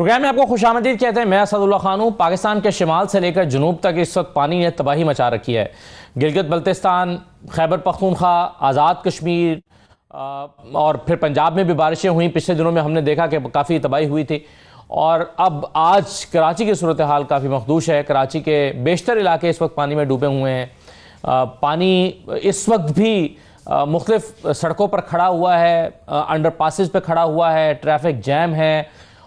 Programme में आपको खुशामदीद कहते हैं। मैं असदुल्ला खान हूँ। पाकिस्तान के शिमाल से लेकर जनूब तक इस वक्त पानी ने तबाही मचा रखी है। गिलगित बल्तिस्तान, खैबर पख्तूनख्वा, आज़ाद कश्मीर और फिर पंजाब में भी बारिशें हुई। पिछले दिनों में हमने देखा कि काफ़ी तबाही हुई थी और अब आज कराची की सूरत हाल काफ़ी मखदूश है। कराची के बेशतर इलाके इस वक्त पानी में डूबे हुए हैं। पानी इस वक्त भी मुख्तलिफ सड़कों पर खड़ा हुआ है, अंडर पासिस पर खड़ा हुआ है, ट्रैफिक जैम है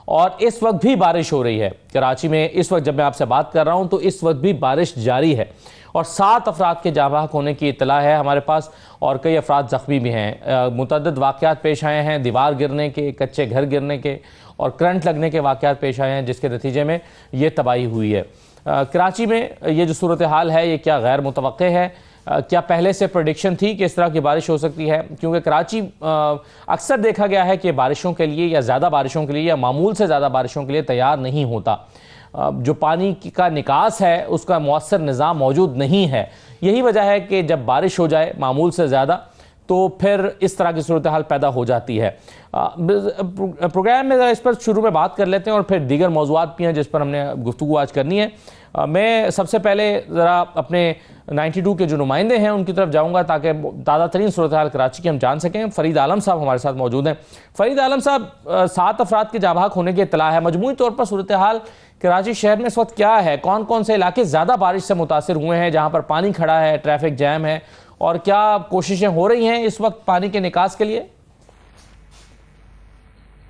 और इस वक्त भी बारिश हो रही है कराची में। इस वक्त जब मैं आपसे बात कर रहा हूं तो इस वक्त भी बारिश जारी है और 7 अफराद के जाँ बहक होने की इत्तला है हमारे पास और कई अफराद ज़ख्मी भी हैं। मुतअद्दिद वाक़यात पेश आए हैं, दीवार गिरने के, कच्चे घर गिरने के और करंट लगने के वाक़यात पेश आए हैं, जिसके नतीजे में ये तबाही हुई है। कराची में ये जो सूरत हाल है ये क्या गैर मुतवक्के है? क्या पहले से प्रेडिक्शन थी कि इस तरह की बारिश हो सकती है? क्योंकि कराची अक्सर देखा गया है कि बारिशों के लिए या ज़्यादा बारिशों के लिए या मामूल से ज़्यादा बारिशों के लिए तैयार नहीं होता। जो पानी का निकास है उसका मौसर निज़ाम मौजूद नहीं है। यही वजह है कि जब बारिश हो जाए मामूल से ज़्यादा तो फिर इस तरह की सूरत हाल पैदा हो जाती है। प्रोग्राम में इस पर शुरू में बात कर लेते हैं और फिर दीगर मौज़ूआत भी हैं जिस पर हमने गुफ्तगू आज करनी है। मैं सबसे पहले ज़रा अपने 92 के जो नुमाइंदे हैं उनकी तरफ जाऊंगा ताकि ताज़ा तरीन सूरत हाल कराची की हम जान सकें। फ़रीद आलम साहब हमारे साथ मौजूद हैं। फ़रीद आलम साहब, 7 अफराद के जाँ बहक होने की इत्तला है। मजमूई तौर पर सूरत हाल कराची शहर में इस वक्त क्या है? कौन कौन से इलाके ज़्यादा बारिश से मुतासिर हुए हैं, जहाँ पर पानी खड़ा है, ट्रैफिक जैम है, और क्या कोशिशें हो रही हैं इस वक्त पानी के निकास के लिए?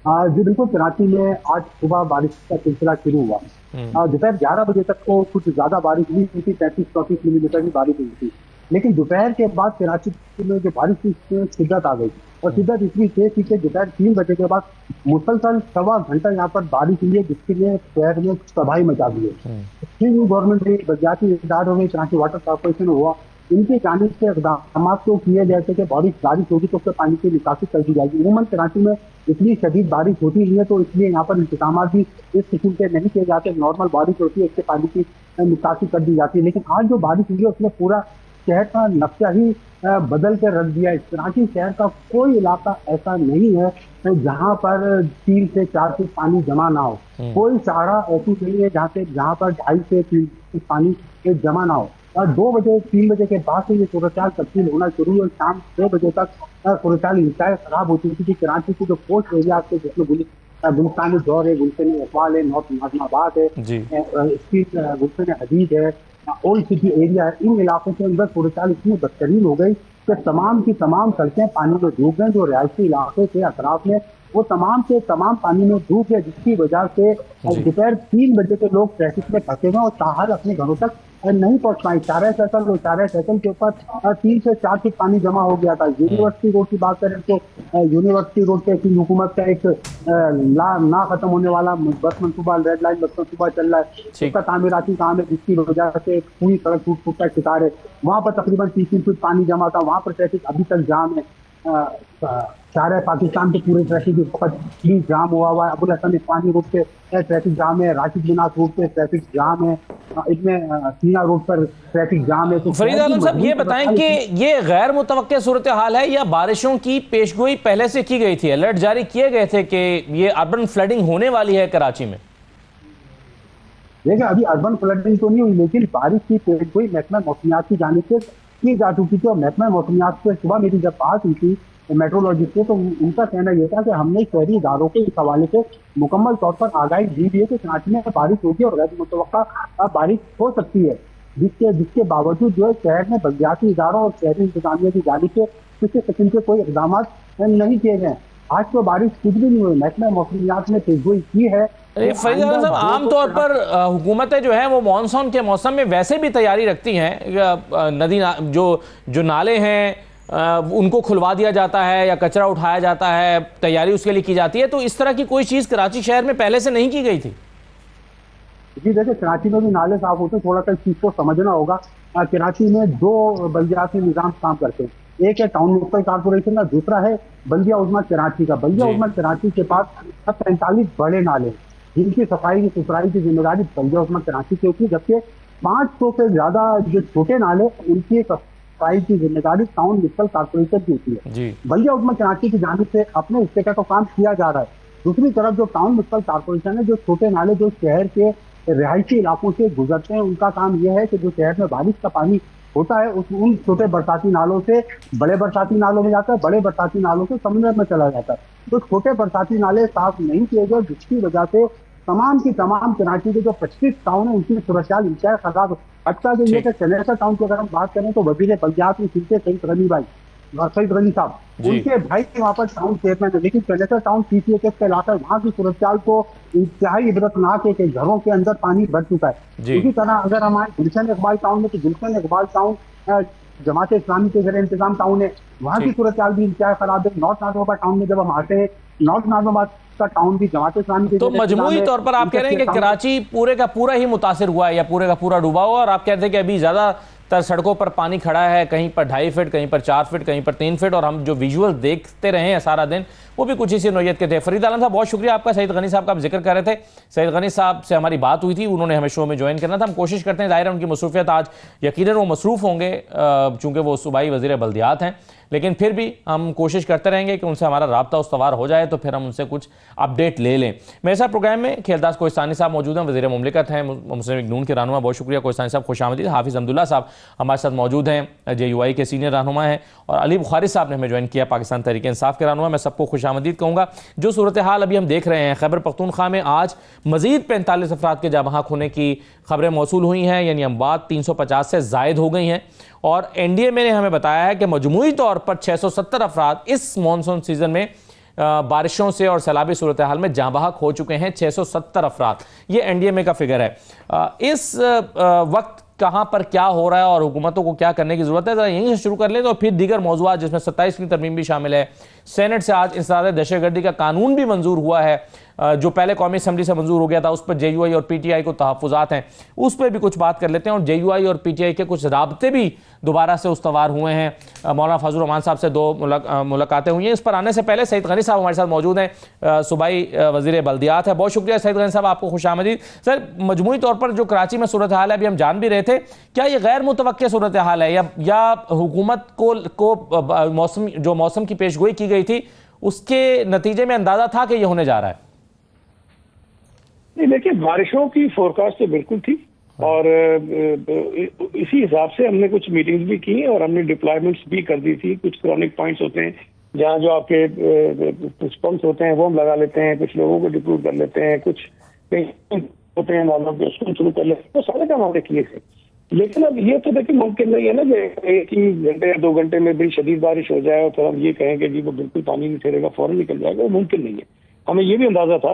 जी बिल्कुल, कराची में आज सुबह बारिश का सिलसिला शुरू हुआ। दोपहर 11 बजे तक तो कुछ ज्यादा बारिश हुई थी, 35-34 मिलीमीटर की बारिश हुई थी। लेकिन दोपहर के बाद कराची में जो बारिश थी उसमें शिद्दत आ गई और शिद्दत इतनी तेज थी कि दोपहर 3 बजे के बाद मुसलसल 1.25 घंटा यहाँ पर बारिश हुई है, जिसके लिए शहर में तबाही मचा दी है। गवर्नमेंट ने बजाती इदारों में, कराची वाटर कॉर्पोरेशन हुआ, इनकी जानिब से इकदाम तो किए जैसे कि बारिश होगी तो उससे पानी की निकासी कर दी जाएगी। उमूमन कराची में इतनी शदीद बारिश होती नहीं है तो इसलिए यहाँ पर इंतजाम भी इस किस्म के नहीं किए जाते। नॉर्मल बारिश होती है, इससे पानी की निकासी कर दी जाती है। लेकिन आज जो बारिश हुई है उसने पूरा शहर का नक्शा ही बदल कर रख दिया है। कराची शहर का कोई इलाका ऐसा नहीं है जहाँ पर 3 से 4 फीट पानी जमा ना हो। कोई चारा ऐसी नहीं है जहाँ पर 2.5 से 3 फीट पानी जमा ना हो। और 2 बजे 3 बजे के बाद से ये सूरत तब्दील होना शुरू हुई और शाम 6 बजे तक सूरत इंतहाई खराब हो चुकी थी। कराची की जो पोस्ट एरिया थे जिसमें गुलिस्तानी दौर है, गुलशन इकबाल है, नॉर्थ नाजमाबाद है, गुलशन हदीद है, ओल्ड सिटी एरिया है, इन इलाकों के अंदर सूरत इतनी बदतरीन हो गई कि तमाम की तमाम सड़कें पानी में डूब गई। जो रिहायशी इलाके के अतराफ में वो तमाम के तमाम पानी में डूब गए, जिसकी वजह से दोपहर 3 बजे के लोग ट्रैफिक में फंसे गए और ताहल अपने घरों तक नहीं पहुंच पाए। चारे सर्कल के ऊपर 3 से 4 फीट पानी जमा हो गया था। यूनिवर्सिटी रोड की बात करें तो यूनिवर्सिटी रोड पे हुकूमत का एक ना खत्म होने वाला बस मंसूबा, रेड लाइन बस मंसूबा चल रहा है, उसका तामीराती काम है, जिसकी वजह से पूरी सड़क टूट का शिकार है। वहां पर तकरीबन 30 फीट पानी जमा था, वहां पर ट्रैफिक अभी तक जाम है। सारे पाकिस्तान के पूरे ट्रैफिक भी जाम हुआ है। अबुल हसन इस्लामी रोड पे ट्रैफिक जाम है, राशिद बिनास रोड पे ट्रैफिक जाम है, इसमें सीना रोड पर ट्रैफिक जाम है। तो फरीद आलम साहब, ये बताएं कि ये गैर मुतवक्के सूरत हाल है या बारिशों की पेशगोई पहले से की गई थी? अलर्ट जारी किए गए थे कि ये अर्बन फ्लडिंग होने वाली है कराची में? देखिए, अभी अर्बन फ्लडिंग तो नहीं हुई, लेकिन बारिश की पेशगोई महकमा मौसमियात की जानिब से की जा चुकी थी। और महकमा मौसमियात से सुबह मेरी जब बात हुई थी मेट्रोलॉजिस्ट से, तो उनका कहना यह था कि हमने शहरी इदारों के इस हवाले से मुकम्मल तौर पर आगाही दी है कि कराची में बारिश होगी और गैर मुतवक्का बारिश हो सकती है, जिसके बावजूद जो है शहर में बलदियाती इदारों और शहरी इंतजामिया की जानिब से किसी किस्म के कोई इकदाम नहीं किए गए। आज तो बारिश कुछ भी नहीं हुई, महकमा मौसमियात ने पेशगोई की है। फरीद आलम साहब, आमतौर पर हुकूमतें जो है वो मानसून के मौसम में वैसे भी तैयारी रखती हैं। नदी जो नाले हैं उनको खुलवा दिया जाता है या कचरा उठाया जाता है, तैयारी उसके लिए की जाती है। तो इस तरह की कोई चीज़ कराची शहर में पहले से नहीं की गई थी? जी देखिए, कराची में भी नाले साफ होते, थोड़ा सा इस चीज़ को समझना होगा। कराची में 2 बल्दियाती निज़ाम काम करते हैं, एक है टाउन म्युनिसिपल कॉर्पोरेशन का, दूसरा है बल्दिया उज़्मा कराची का। बल्दिया उज़्मा कराची के पास 45 बड़े नाले जिनकी सफाई सुथराई की जिम्मेदारी बल्दिया उज़्मा कराची की होती है, जबकि 500 से ज्यादा जो छोटे नाले उनकी सफाई की जिम्मेदारी टाउन म्युनिसिपल कॉर्पोरेशन की होती है। बल्दिया उज़्मा कराची की जानिब से अपने हिस्से का तो काम किया जा रहा है, दूसरी तरफ जो टाउन म्युनिसिपल कॉर्पोरेशन है, जो छोटे नाले जो शहर के रिहायशी इलाकों से गुजरते हैं, उनका काम यह है कि जो शहर में बारिश का पानी होता है उन छोटे बरसाती नालों से बड़े बरसाती नालों में जाता है, बड़े बरसाती नालों से समुद्र में चला जाता है। तो छोटे बरसाती नाले साफ नहीं किए गए, जिसकी वजह से तमाम की तमाम कराची के जो 25 टाउन है उनकी सुरक्षा इंतहा खराब। अच्छा जो ये चनेसर टाउन की अगर हम बात करें तो वजीर बल्दियात में सीधे सईद गनी साहब, उनके भाई के वहाँ पर टाउन चेयरमैन है, लेकिन चनेसर टाउन PCA का इलाका है, वहाँ की सुरक्षा को इंतहाई इबरतनाक है कि घरों के अंदर पानी भर चुका है। इसी तरह अगर हम आए गुलशन इकबाल टाउन में, तो गुलशन इकबाल टाउन जमात इस्लामी के ज़रिए इंतजाम टाउन है, वहाँ की सूरत भी इंतहा खराब है। नॉर्थ नाज़िमाबाद टाउन में जब हम आते हैं, नॉर्थ नाज़िमाबाद का टाउन भी जमात इस्लामी के, तो मजमूई तौर पर आप कह रहे हैं कि कराची पूरे का पूरा ही मुतासिर हुआ है या पूरे का पूरा डूबा हुआ, और आप कहते हैं कि अभी ज्यादातर सड़कों पर पानी खड़ा है, कहीं पर 2.5 फीट, कहीं पर 4 फीट, कहीं पर 3 फीट, और हम जो विजुअल देखते रहे हैं सारा दिन वो भी कुछ इसी नौयत के थे। फरीद आलम साहब, बहुत शुक्रिया आपका। सईद गनी साहब का आप जिक्र कर रहे थे, सईद गनी साहब से हमारी बात हुई थी, उन्होंने हमें शो में ज्वाइन करना था। हम कोशिश करते हैं, ज़ाहिर है उनकी मसरूफियत आज यकीनन वो मसरूफ़ होंगे चूँकि वो सूबाई वज़ीर बल्दियात हैं, लेकिन फिर भी हम कोशिश करते रहेंगे कि उनसे हमारा राब्ता उस्तवार हो जाए तो फिर हम उनसे कुछ अपडेट ले लें। मेरे साथ प्रोग्राम में खेलदास कोहिस्तानी साहब मौजूद हैं, वज़ीर मुमलिकत हैं, मुस्लिम लीग नून के रहनुमा। बहुत शुक्रिया कोहिस्तानी साहब, खुशामदीद। हाफिज़ अब्दुल्ला साहब हमारे साथ मौजूद हैं, JUI के सीनियर रहनुमा हैं, और अली बुखारी साहब ने हमें ज्वाइन किया, पाकिस्तान तहरीक इंसाफ के रहनुमा। मैं सबको खुशामदीद कहूँगा। जो सूरत हाल अभी हम देख रहे हैं, खैबर पख्तूनख्वा में आज मज़ीद 45 अफराद के जाँ बहक होने की खबरें मौसूल हुई हैं, यानी अमवात 350 से ज़ायद हो गई हैं, और NDA ने हमें बताया है कि मजमूई तौर पर 670 अफराद इस मानसून सीज़न में बारिशों से और सैलाबी सूरत हाल में जाँ बहक हो चुके हैं। 670 अफराद, ये NDA का फिगर है। इस वक्त कहाँ पर क्या हो रहा है और हुकूमतों को क्या करने की ज़रूरत है, ज़रा यहीं से शुरू कर लें, तो फिर दीगर मौज़ूआत जिसमें 27वीं तरमीम भी शामिल है। सेनेट से आज इंसदाद दहशतगर्दी का कानून भी मंजूर हुआ है, जो पहले कौमी असम्बली से मंजूर हो गया था, उस पर JUI और PTI को तहफ़्फ़ुज़ात हैं, उस पर भी कुछ बात कर लेते हैं। और JUI और PTI के कुछ राब्ते भी दोबारा से उस्तवार हुए हैं। मौलाना फजल रहमान साहब से 2 मुलाकातें हुई हैं। इस पर आने से पहले सईद गनी साहब हमारे साथ मौजूद हैं, सूबाई वज़ीर बल्दियात है। बहुत शुक्रिया सईद गनी साहब, आपको खुशामदीद। सर, मजमूई तौर पर जो कराची में सूरत हाल है, अभी हम जान भी रहे थे, क्या ये गैर मुतवक्के सूरत हाल है या हुकूमत को मौसम की पेशगोई की गई थी उसके नतीजे में अंदाजा था कि ये होने जा रहा है? नहीं, देखिए, बारिशों की फोरकास्ट तो बिल्कुल थी, और इसी हिसाब से हमने कुछ मीटिंग्स भी की और हमने डिप्लॉयमेंट्स भी कर दी थी। कुछ क्रॉनिक पॉइंट्स होते हैं जहाँ जो आपके कुछ पंप्स होते हैं वो हम लगा लेते हैं, कुछ लोगों को डिप्लॉय कर लेते हैं, कुछ होते हैं नालों के उसको शुरू कर लेते हैं, तो सारे काम हमने किए थे। लेकिन अब ये तो देखिए मुमकिन नहीं है ना कि 1 ही घंटे या 2 घंटे में बड़ी शदीद बारिश हो जाए और फिर हम ये कहें कि जी वो बिल्कुल पानी नहीं ठहरेगा, फौरन निकल जाएगा, वो मुमकिन नहीं है। हमें ये भी अंदाजा था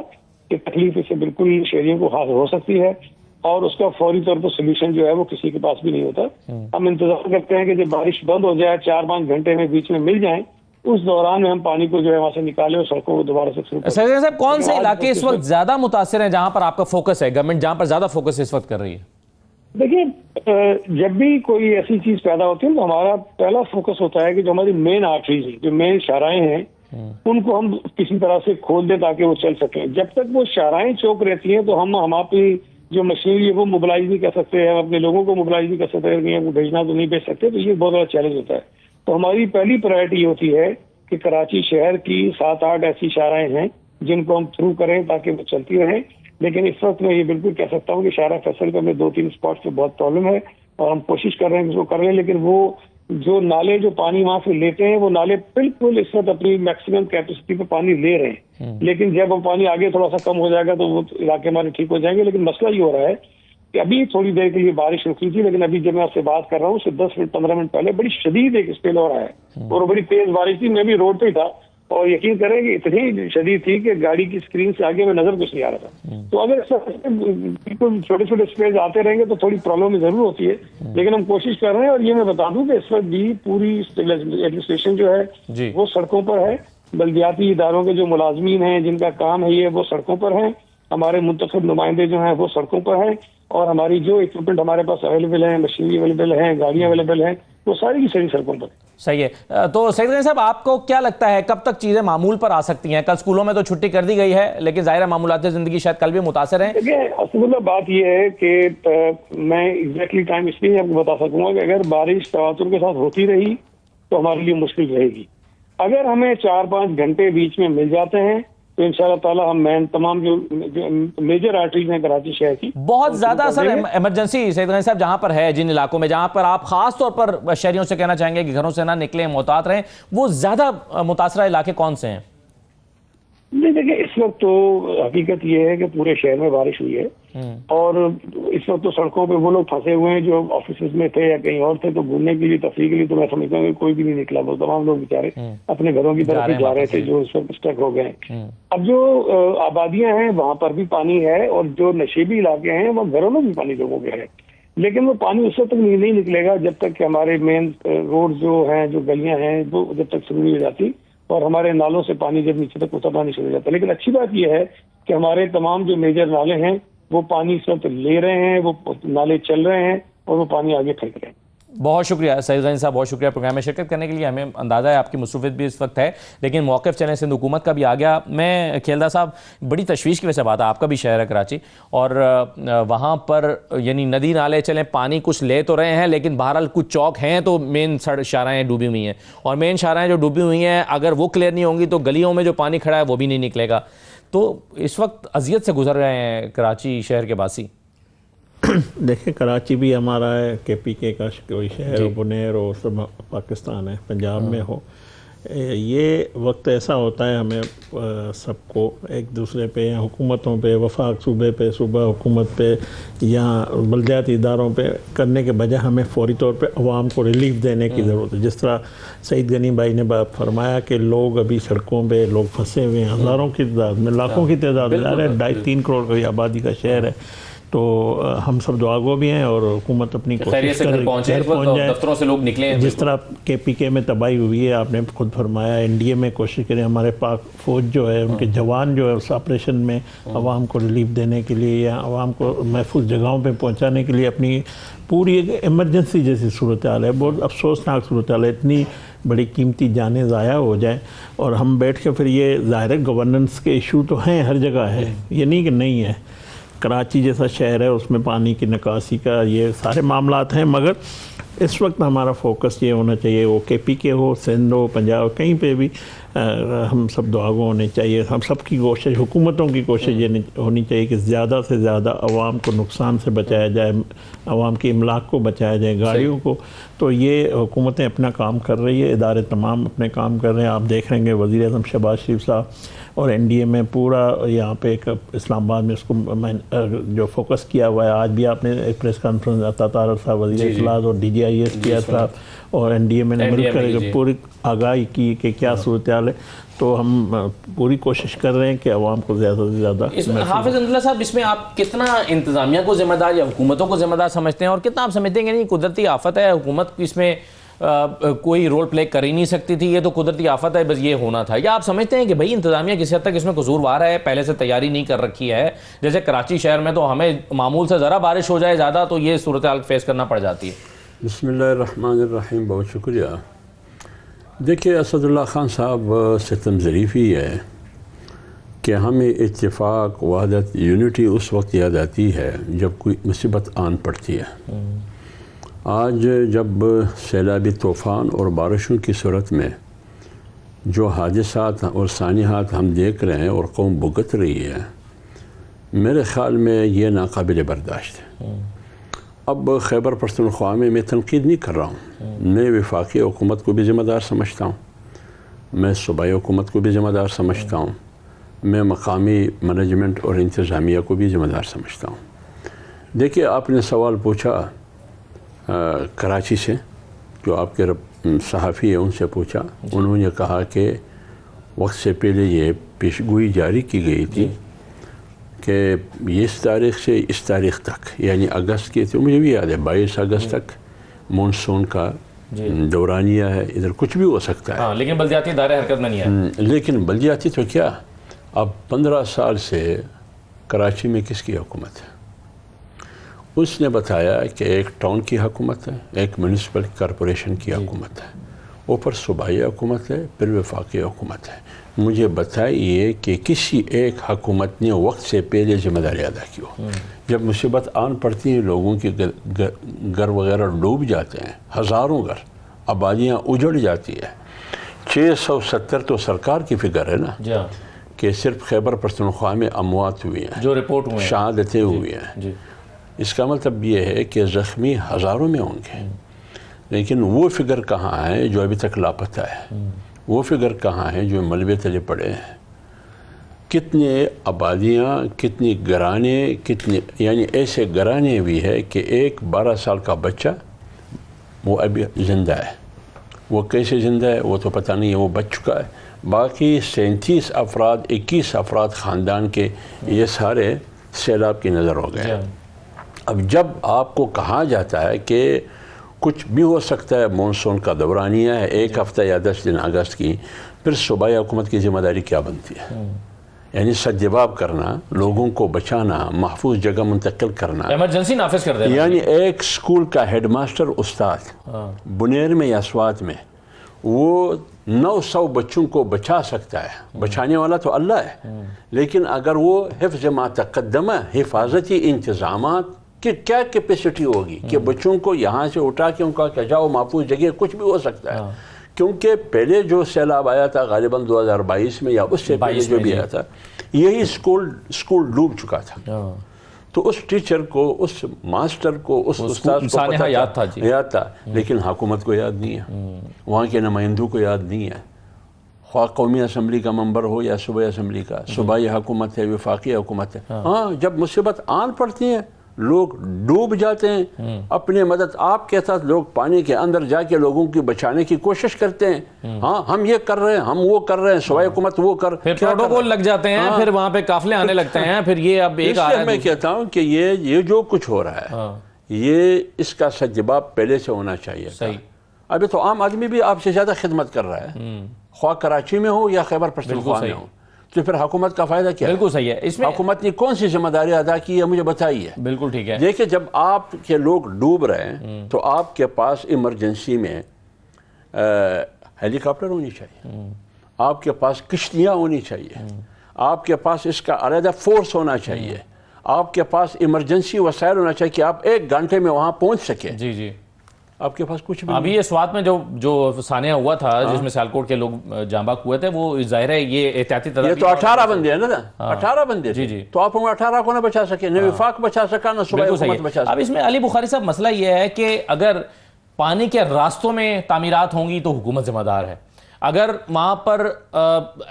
कि तकलीफ इससे बिल्कुल शहरियों को हासिल हो सकती है, और उसका फौरी तौर पर सोल्यूशन जो है वो किसी के पास भी नहीं होता। हम इंतजार करते हैं कि जब बारिश बंद हो जाए, 4-5 घंटे में बीच में मिल जाए, उस दौरान में हम पानी को जो है वहां से निकालें और सड़कों को दोबारा से शुरू करें। साहब, कौन से इलाके इस वक्त ज्यादा मुतासिर हैं, जहां पर आपका फोकस है, गवर्नमेंट जहां पर ज्यादा फोकस इस वक्त कर रही है? देखिए, जब भी कोई ऐसी चीज पैदा होती है तो हमारा पहला फोकस होता है कि जो हमारी मेन आर्टरीज है, जो मेन शाहराएं हैं, उनको हम किसी तरह से खोल दें ताकि वो चल सकें। जब तक वो शाहराएं चौक रहती हैं तो हम हमारी जो मशीनरी है वो मोबिलाइज नहीं कर सकते, हम अपने लोगों को मोबिलाइज नहीं कर सकते, वो भेजना तो नहीं भेज सकते, तो ये बहुत बड़ा चैलेंज होता है। तो हमारी पहली प्रायोरिटी होती है कि कराची शहर की 7-8 ऐसी शाहराएं हैं जिनको हम थ्रू करें ताकि वो चलती रहें। लेकिन इस वक्त मैं ये बिल्कुल कह सकता हूँ कि शाहरा फैसल का में 2-3 स्पॉट पे बहुत प्रॉब्लम है, और हम कोशिश कर रहे हैं कि उसको कर लें, लेकिन वो जो नाले जो पानी वहां से लेते हैं वो नाले बिल्कुल इस वक्त अपनी मैक्सिमम कैपेसिटी पे पानी ले रहे हैं। लेकिन जब वो पानी आगे थोड़ा सा कम हो जाएगा तो वो इलाके हमारे ठीक हो जाएंगे। लेकिन मसला ये हो रहा है कि अभी थोड़ी देर के लिए बारिश रुकी थी, लेकिन अभी जब मैं आपसे बात कर रहा हूँ उससे 10 मिनट 15 मिनट पहले बड़ी शदीद एक स्पेल हो रहा है, और बड़ी तेज बारिश थी। मैं भी रोड पे ही था, और यकीन करें कि इतनी शदीद थी कि गाड़ी की स्क्रीन से आगे में नजर कुछ नहीं आ रहा था। तो अगर बिल्कुल छोटे छोटे स्पेस आते रहेंगे तो थोड़ी प्रॉब्लम जरूर होती है, लेकिन हम कोशिश कर रहे हैं। और ये मैं बता दूं कि इस वक्त भी पूरी एडमिनिस्ट्रेशन जो है वो सड़कों पर है, बल्दियाती इदारों के जो मुलाजमीन हैं जिनका काम है ये वो सड़कों पर हैं, हमारे मुंतखब नुमाइंदे जो हैं वो सड़कों पर हैं, और हमारी जो इक्विपमेंट हमारे पास अवेलेबल है, मशीनरी अवेलेबल है, गाड़ियां अवेलेबल हैं, वो सारी की सारी सड़कों पर। सही है। तो सईद गनी साहब, आपको क्या लगता है कब तक चीजें मामूल पर आ सकती हैं? कल स्कूलों में तो छुट्टी कर दी गई है, लेकिन जाहिर है मामूलात जिंदगी शायद कल भी मुतासर है। देखिए, असल बात यह है कि मैं एग्जैक्टली टाइम इसलिए आपको बता सकूंगा कि अगर बारिश तवातुर के साथ होती रही तो हमारे लिए मुश्किल रहेगी। अगर हमें 4-5 घंटे बीच में मिल जाते हैं तो इंशाल्लाह ताला हम तमाम जो मेजर आर्टरीज हैं कराची शहर की, बहुत ज्यादा असर इमरजेंसी सैयद गनी साहब जहां पर है, जिन इलाकों में जहां पर आप खास तौर पर शहरियों से कहना चाहेंगे कि घरों से ना निकलें, मोहतात रहें, वो ज्यादा मुतासरा इलाके कौन से हैं? नहीं देखिए, इस वक्त तो हकीकत ये है कि पूरे शहर में बारिश हुई है और इस वक्त तो सड़कों पे वो लोग फंसे हुए हैं जो ऑफिस में थे या कहीं और थे, तो घूमने के लिए, तफरीह के लिए तो मैं समझता हूँ कि कोई भी नहीं निकला। वो तमाम लोग बेचारे अपने घरों की तरफ ही जा रहे थे जो इस वक्त स्टक हो गए। अब जो आबादियां हैं वहां पर भी पानी है और जो नशीबी इलाके हैं वहाँ घरों में भी पानी लोगों के है, लेकिन वो पानी उस वक्त तक नहीं निकलेगा जब तक कि हमारे मेन रोड जो हैं, जो गलियां हैं, वो जब तक शुरू नहीं हो जाती और हमारे नालों से पानी जब नीचे तक उतरना नहीं शुरू हो जाता। लेकिन अच्छी बात यह है कि हमारे तमाम जो मेजर नाले हैं वो पानी इस वक्त ले रहे हैं, वो नाले चल रहे हैं और वो पानी आगे फेंक रहे हैं। बहुत शुक्रिया सैयद गनी साहब, बहुत शुक्रिया प्रोग्राम में शिरकत करने के लिए। हमें अंदाज़ा है आपकी मसरूफियत भी इस वक्त है, लेकिन मौक़िफ़ चैनल सिंध हुकूमत का भी आ गया। मैं खेलदा साहब, बड़ी तशवीश की वजह से बात है, आपका भी शहर है कराची और वहाँ पर यानी नदी नाले चलें, पानी कुछ ले तो रहे हैं, लेकिन बहरहाल कुछ चौक हैं तो मेन शाहराएँ डूबी हुई हैं और मेन शाहराएँ जो डूबी हुई हैं अगर वो क्लियर नहीं होंगी तो गलियों में जो पानी खड़ा है वो भी नहीं निकलेगा। तो इस वक्त अजियत से गुजर रहे हैं कराची शहर के वासी। देखिए, कराची भी हमारा है, KPK का कोई शहर हो, बुनेर हो, सब पाकिस्तान है, पंजाब में हो, ये वक्त ऐसा होता है हमें सबको एक दूसरे पे या हुकूमतों पे, वफाक सूबे पे, सूबा हुकूमत पे या बल्दियाती इदारों पे करने के बजाय हमें फौरी तौर पे अवाम को रिलीफ देने की ज़रूरत है। जिस तरह सईद गनी भाई ने फरमाया कि लोग अभी सड़कों पे लोग फंसे हुए हैं, हज़ारों की तादाद में, लाखों की तादाद में, 2.5-3 करोड़ की आबादी का शहर है। तो हम सब दुआगो भी हैं और हुकूमत अपनी कोशिश कर पहुँच जाए, दफ्तरों से लोग निकले। जिस तरह KPK में तबाही हुई है, आपने खुद फरमाया, NDA में कोशिश करें, हमारे पाक फ़ौज जो है, उनके जवान जो है उस ऑपरेशन में आवाम को रिलीफ देने के लिए या आवाम को महफूज जगहों पे पहुंचाने के लिए अपनी पूरी एक इमरजेंसी जैसी सूरत हाल है। बहुत अफसोसनाक सूरत हाल है, इतनी बड़ी कीमती जानें ज़ाया हो जाए और हम बैठ के फिर ये ज़ाहिर है गवर्नेंस के इशू तो हैं, हर जगह है, ये नहीं कि नहीं है। कराची जैसा शहर है उसमें पानी की निकासी का ये सारे मामलात हैं, मगर इस वक्त हमारा फोकस ये होना चाहिए, वो KPK हो, सिंध हो, पंजाब, कहीं पे भी हम सब दुआगो होने चाहिए। हम सब की कोशिश, हुकूमतों की कोशिश ये होनी चाहिए कि ज़्यादा से ज़्यादा आवाम को नुकसान से बचाया जाए, आवाम की इमलाक को बचाया जाए, गाड़ियों को। तो ये हुकूमतें अपना काम कर रही है, इदारे तमाम अपने काम कर रहे हैं। आप देख रहे हैं वज़ीर आज़म शहबाज शरीफ साहब और NDA में पूरा यहाँ पे एक इस्लामाबाद में उसको जो फोकस किया हुआ है। आज भी आपने एक प्रेस कॉन्फ्रेंस अता तारर साहब, वज़ीर इत्तलात और DGIS किया था और NDA में मिलकर पूरी आगाही की कि क्या सूरत हाल है। तो हम पूरी कोशिश कर रहे हैं कि आवाम को ज़्यादा से ज़्यादा। हाफिज़ अब्दुल्ला साहब, इसमें आप कितना इंतज़ामिया को ज़िम्मेदार या हुकूमतों को ज़िम्मेदार समझते हैं और कितना आप समझते हैं कि नहीं कुदरती आफत है, हुकूमत इसमें कोई रोल प्ले कर ही नहीं सकती थी, ये तो कुदरती आफत है, बस ये होना था? या आप समझते हैं कि भाई इंतज़ामिया किसी हद तक इसमें कसूरवार है, पहले से तैयारी नहीं कर रखी है? जैसे कराची शहर में तो हमें मामूल से ज़रा बारिश हो जाए ज़्यादा तो ये सूरत हाल फेस करना पड़ जाती है। बिस्मिल्लाहिर्रहमानिर्रहीम, बहुत शुक्रिया। देखिए, असदुल्ला खान साहब सितम ज़रीफ़ ही है कि हमें इत्तेफाक, वहदत, यूनिटी उस वक्त याद आती है जब कोई मुसीबत आन पड़ती है। आज जब सैलाबी तूफ़ान और बारिशों की सूरत में जो हादसात और सानिहात हम देख रहे हैं और कौम भुगत रही है, मेरे ख़्याल में ये नाकाबिल बर्दाश्त है। अब खैबर पख्तूनख्वा में मैं तनकीद नहीं कर रहा हूँ, मैं वफाकी हुकूमत को भी ज़िम्मेदार समझता हूँ, मैं सूबाई हुकूमत को भी ज़िम्मेदार समझता हूँ, मैं मकामी मैनेजमेंट और इंतज़ामिया को भी ज़िम्मेदार समझता हूँ। देखिए, आपने सवाल पूछा कराची से, जो आपके सहाफ़ी है उनसे पूछा, उन्होंने कहा कि वक्त से पहले ये पेशगोई जारी की गई थी कि ये इस तारीख़ से इस तारीख़ तक, यानी अगस्त की, तो मुझे भी याद है 22 अगस्त तक मानसून का दौरानिया है, इधर कुछ भी हो सकता है। हाँ, लेकिन बल्दियाती इदारे हरकत में नहीं है। लेकिन बल्दियाती तो क्या, अब 15 साल से कराची में किसकी हुकूमत है? उसने बताया कि एक टाउन की हुकूमत है, एक म्यूनिसिपल कॉरपोरेशन की हुकूमत है, ऊपर सूबाई हुकूमत है, फिर वफाकी हुकूमत है। मुझे बताइए कि किसी एक हुकूमत ने वक्त से पहले जिम्मेदारी अदा की हो? जब मुसीबत आन पड़ती है, लोगों के घर वगैरह डूब जाते हैं, हज़ारों घर, आबादियाँ उजड़ जाती है। 670 तो सरकार की फिगर है ना कि सिर्फ खैबर पख्तूनख्वा में अमवात हुई हैं, जो रिपोर्ट हुए हैं, शहादतें हुई हैं। जी, इसका मतलब ये है कि ज़ख्मी हज़ारों में होंगे, लेकिन वो फिगर कहाँ है जो अभी तक लापता है? वो फिगर कहाँ है जो मलबे तले पड़े हैं? कितने आबादियाँ, कितनी घराने, कितने यानी ऐसे घराने भी है कि एक 12 साल का बच्चा वो अभी ज़िंदा है। वो कैसे ज़िंदा है वो तो पता नहीं है, वो बच चुका है। बाकी 37 अफराद, 21 अफराद ख़ानदान के, ये सारे सैलाब की नज़र हो गए। अब जब आपको कहा जाता है कि कुछ भी हो सकता है, मानसून का दौरानिया है, 1 हफ़्ता या 10 दिन अगस्त की, फिर सूबाई हुकूमत की ज़िम्मेदारी क्या बनती है? यानी सद्जवाब करना, लोगों को बचाना, महफूज जगह मुंतकिल करना, इमरजेंसी नाफिज कर देना। यानी एक स्कूल का हेडमास्टर उस्ताद बुनेर में या स्वात में वो 900 बच्चों को बचा सकता है, बचाने वाला तो अल्लाह है, लेकिन अगर वो हिफ्ज़ मा तक़द्दम, हिफाजती इंतज़ामात की क्या कैपेसिटी होगी कि बच्चों को यहाँ से उठा के उनका क्या जाओ महफूज जगह, कुछ भी हो सकता है। क्योंकि पहले जो सैलाब आया था गालिबन 2022 में या उससे पहले जो भी आया था, यही स्कूल डूब चुका था। तो उस टीचर को, उस मास्टर को, उस उस्ताद को पता याद था, लेकिन हुकूमत को याद नहीं है, वहाँ के नुमाइंदों को याद नहीं है। ख्वाह कौमी असम्बली का मेंबर हो या सूबाई असम्बली का, सूबाई हुकूमत है, वफाकी हुकूमत है, हाँ, जब मुसीबत आन पड़ती है लोग डूब जाते हैं। अपने मदद आपके साथ लोग पानी के अंदर जाके लोगों की बचाने की कोशिश करते हैं। हाँ, हम ये कर रहे हैं, हम वो कर रहे हैं, सूबाई हुकूमत वो कर, फिर प्रोटोकॉल लग जाते हैं, फिर वहां पे काफिले आने लगते हैं, फिर ये अब एक मैं कहता हूँ कि ये जो कुछ हो रहा है, ये इसका सजवाब पहले से होना चाहिए। सही। अभी तो आम आदमी भी आपसे ज्यादा खिदमत कर रहा है, ख्वाह कराची में हो या खैबर पख्तूनख्वा में हो, तो फिर हुकूमत का फायदा क्या? बिल्कुल सही है। इसमें हुकूमत ने कौन सी जिम्मेदारी अदा की है, मुझे बताइए। बिल्कुल ठीक है। देखिए, जब आपके लोग डूब रहे हैं तो आपके पास इमरजेंसी में हेलीकॉप्टर होनी चाहिए, आपके पास किश्तियाँ होनी चाहिए, आपके पास इसका अलग फोर्स होना चाहिए, आपके पास इमरजेंसी वसाइल होना चाहिए कि आप 1 घंटे में वहाँ पहुँच सके। जी जी। आपके पास कुछ भी अभी ये स्वात में जो सानिया हुआ था, जिसमें सियालकोट के लोग जांबाक हुए थे, वो जाहिर है ये एहतियाती तदाबीर, ये तो 18 बंदे हैं ना, 18 बंदे जी जी, तो आप उन 18 को ना बचा सके, न विफाक बचा सका, न सूबाई हुकूमत बचा सका। अब इसमें अली बुखारी साहब मसला ये है कि अगर पानी के रास्तों में तामीरात होंगी तो हुकूमत जिम्मेदार है, अगर वहां पर